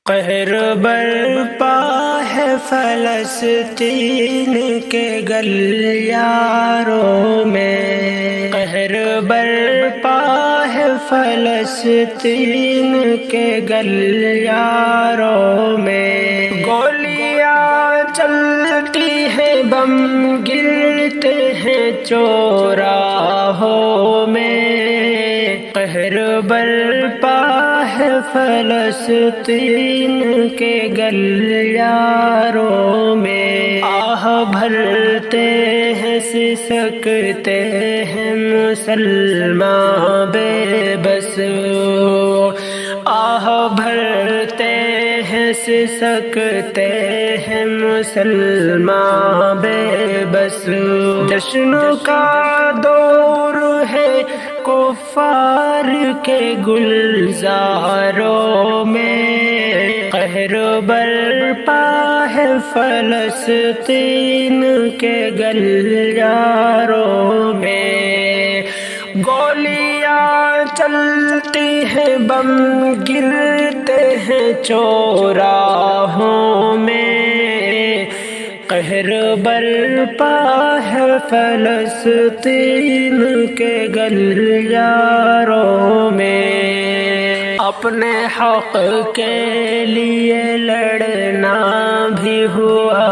قہر برپا ہے فلسطین کے گلیاروں میں، قہر برپا ہے فلسطین کے گلیاروں میں، گولیاں چلتی ہیں، بم گرتے ہیں چوراہوں میں، قہر برپا ہے فلسطین کے گلیاروں میں، آہ بھرتے ہیں سسکتے ہیں مسلمان بے بس، آہ بھرتے ہیں سسکتے ہیں مسلمان بے بس، جشن کا دور ہے کفار کے گلزاروں میں، قہر برپا ہے فلسطین کے گلیاروں میں، گولیاں چلتی ہیں، بم گرتے ہیں چوراہوں میں، قہر برپا ہے فلسطین کے گلیاروں میں، اپنے حق کے لیے لڑنا بھی ہوا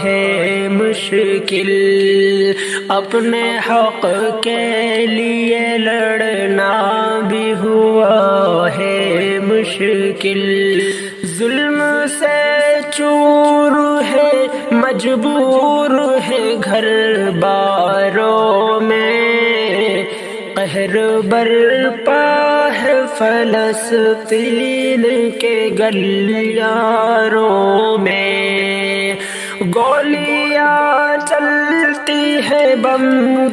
ہے مشکل، اپنے حق کے لیے لڑنا بھی ہوا ہے مشکل، ظلم سے چور ہے مجبور ہے گھر باروں میں، قہر برپا ہے فلسطین کے گلیاروں میں، گولیاں چلتی ہیں، بم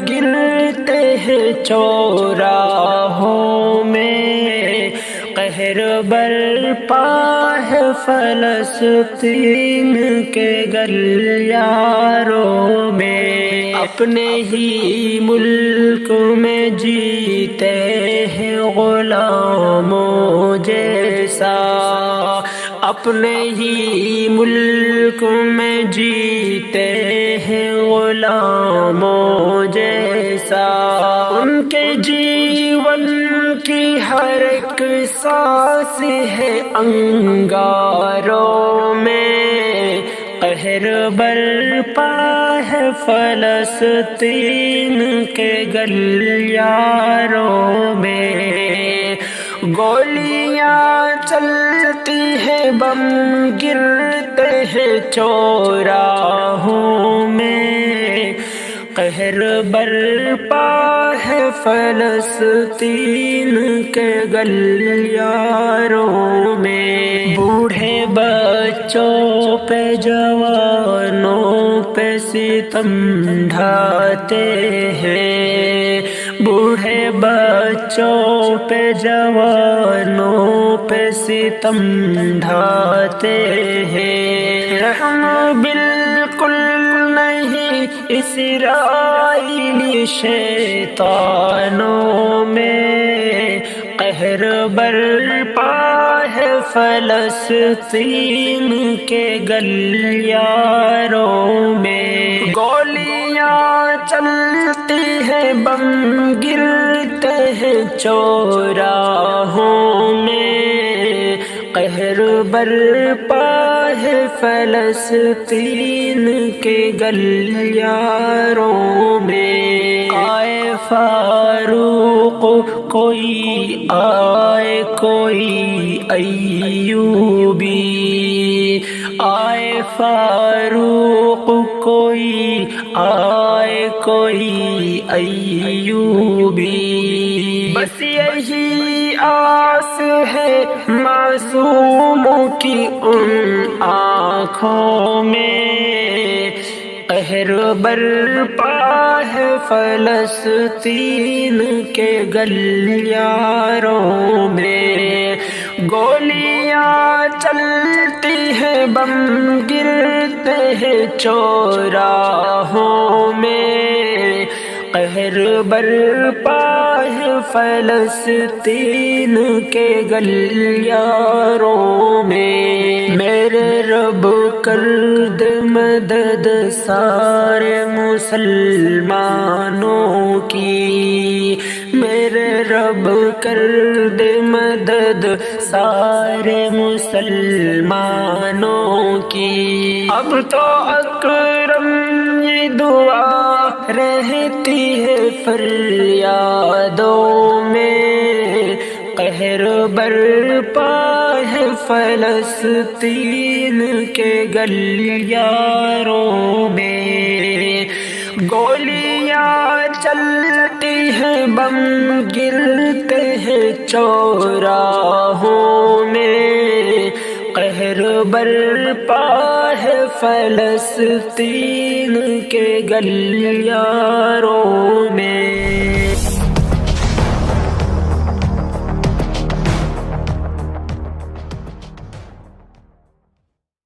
گرتے ہیں چوراہوں میں، قہر برپا ہے فلسطین کے گلیاروں میں، اپنے ہی ملک میں جیتے ہیں غلاموں جیسا، اپنے ہی ملک میں جیتے ہیں غلاموں جیسا، ان کے جیون کی ہر ایک سانس ہے انگاروں میں، قہر برپا ہے فلسطین کے گلیاروں میں، گولیاں چلتی ہیں، بم گرتے ہیں چوراہوں میں، قہر برپا ہے فلسطین کے گلیاروں میں، بوڑھے بچوں پہ جوانوں پہ ستم ڈھاتے ہیں، بوڑھے بچوں پہ جوانوں پہ ستم ڈھاتے ہیں، رحم بالکل نہیں اسرائیلی شیطانوں میں، قہر برپا ہے فلسطین کے گلیاروں میں، گولیاں چلتی ہیں، بم گرتے ہیں چوراہوں میں، قہر برپا ہے فلسطین کے گلیاروں میں، آئے فاروق کوئی آئے کوئی ایوبی، آئے فاروق کوئی آئے کوئی ایوبی، بس یہی آس ہے معصوموں کی ان آنکھوں میں، قہر برپا ہے فلسطین کے گلیاروں میں، گولیاں چلتی ہیں، بم گرتے ہیں چوراہوں میں، قہر برپا ہے فلسطین کے گلیاروں میں۔ میرے رب کر دے مدد سارے مسلمانوں کی، میرے رب کر دے مدد سارے مسلمانوں کی۔ اب تو اکرم یہ دعا رہتی ہے فریادوں میں، قہر برپا ہے فلسطین کے گلیاروں میں، گولیاں چلتی ہیں بم گرتے ہیں چوراہوں میں، قہر برپا ہے فلسطین کے گلیاروں میں۔